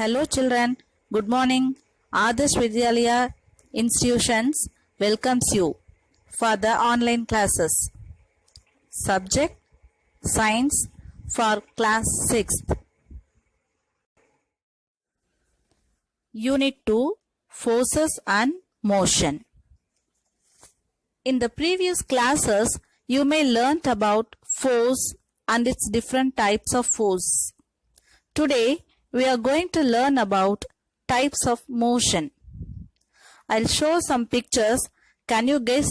Hello children, good morning. Adarsh Vidyalaya Institutions welcomes you for the online classes. Subject Science for class 6th. Unit 2 Forces and Motion. In the previous classes, you may learnt about force and its different types of force. Today, we are going to learn about types of motion. I'll show some pictures. Can you guess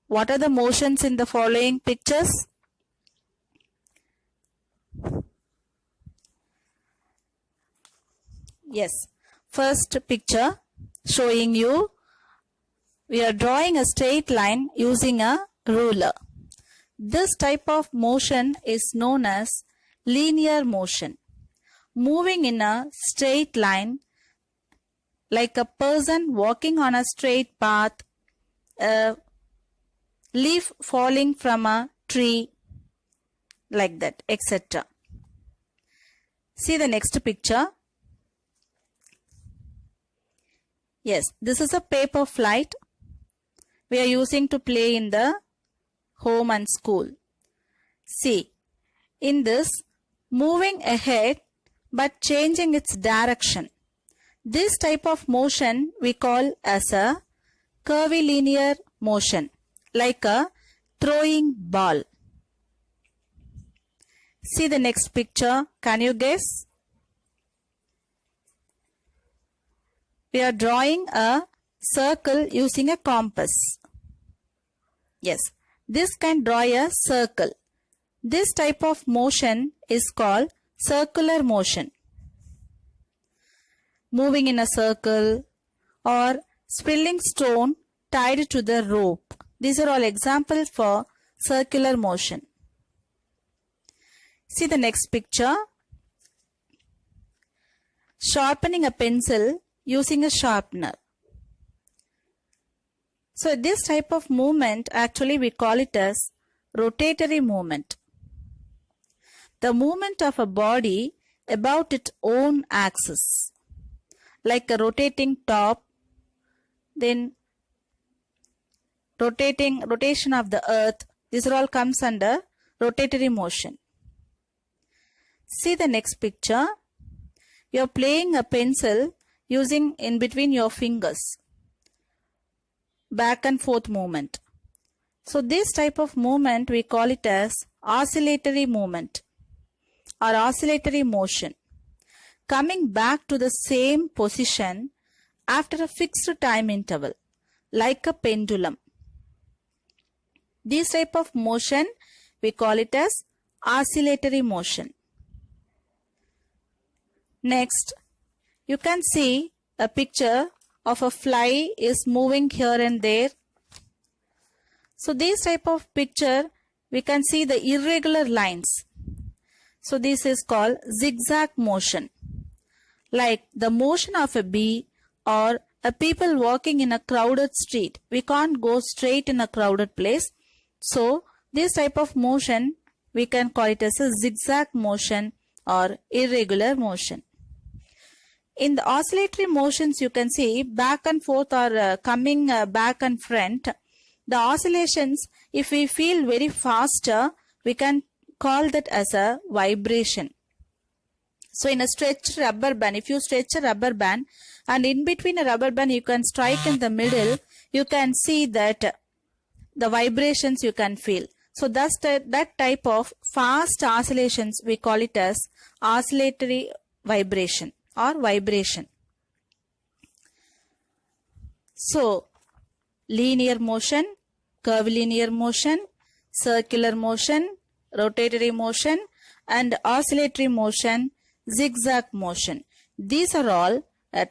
what are the motions in the following pictures? Yes, first picture showing you we are drawing a straight line using a ruler. This type of motion is known as linear motion. Moving in a straight line like a person walking on a straight path, a leaf falling from a tree, like that, etc. See the next picture. Yes, this is a paper flight we are using to play in the home and school. See, in this, moving ahead but changing its direction. This type of motion we call as a curvilinear motion, like a throwing ball. See the next picture. Can you guess? We are drawing a circle using a compass. Yes, this can draw a circle. This type of motion is called circular motion. Moving in a circle or spilling stone tied to the rope. These are all examples for circular motion. See the next picture. Sharpening a pencil using a sharpener. So this type of movement, actually we call it as rotatory movement. The movement of a body about its own axis, like a rotating top, then rotation of the earth. These all comes under rotatory motion. See the next picture. You are playing a pencil using in between your fingers. Back and forth movement. So this type of movement we call it as oscillatory movement or oscillatory motion. Coming back to the same position after a fixed time interval, like a pendulum. This type of motion we call it as oscillatory motion. Next, you can see a picture of a fly is moving here and there. So this type of picture we can see the irregular lines. So this is called zigzag motion. Like the motion of a bee or a people walking in a crowded street. We can't go straight in a crowded place. So this type of motion we can call it as a zigzag motion or irregular motion. In the oscillatory motions you can see back and forth or coming back and front. The oscillations, if we feel very faster, we can call that as a vibration. So in a stretched rubber band, if you stretch a rubber band and in between a rubber band you can strike in the middle, you can see that the vibrations you can feel. So that's that type of fast oscillations we call it as oscillatory vibration or vibration. So linear motion, curvilinear motion, circular motion, rotatory motion and oscillatory motion, zigzag motion. These are all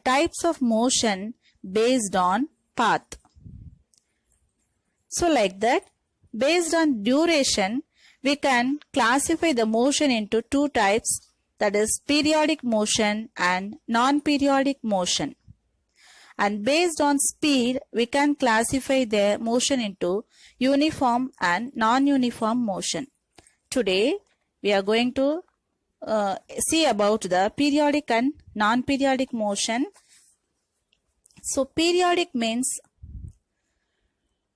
types of motion based on path. So like that, based on duration, we can classify the motion into two types, that is periodic motion and non-periodic motion. And based on speed, we can classify the motion into uniform and non-uniform motion. Today, we are going to see about the periodic and non-periodic motion. So periodic means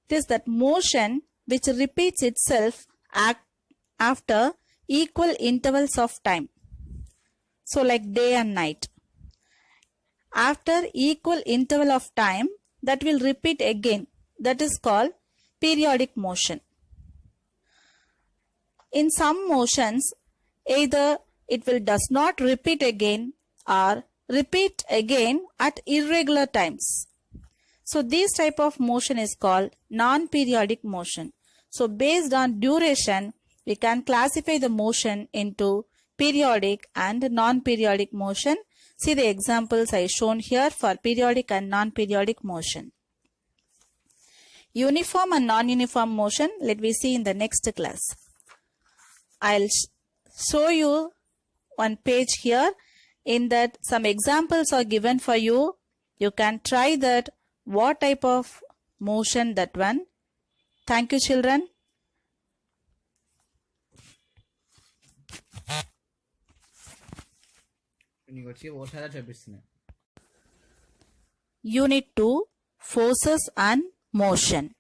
it is that motion which repeats itself after equal intervals of time. So like day and night. After equal interval of time, that will repeat again. That is called periodic motion. In some motions, either it will does not repeat again or repeat again at irregular times. So this type of motion is called non-periodic motion. So based on duration, we can classify the motion into periodic and non-periodic motion. See the examples I shown here for periodic and non-periodic motion. Uniform and non-uniform motion, let me see in the next class. I'll show you one page here. In that some examples are given for you. You can try that what type of motion that one. Thank you, children. Unit 2, Forces and Motion.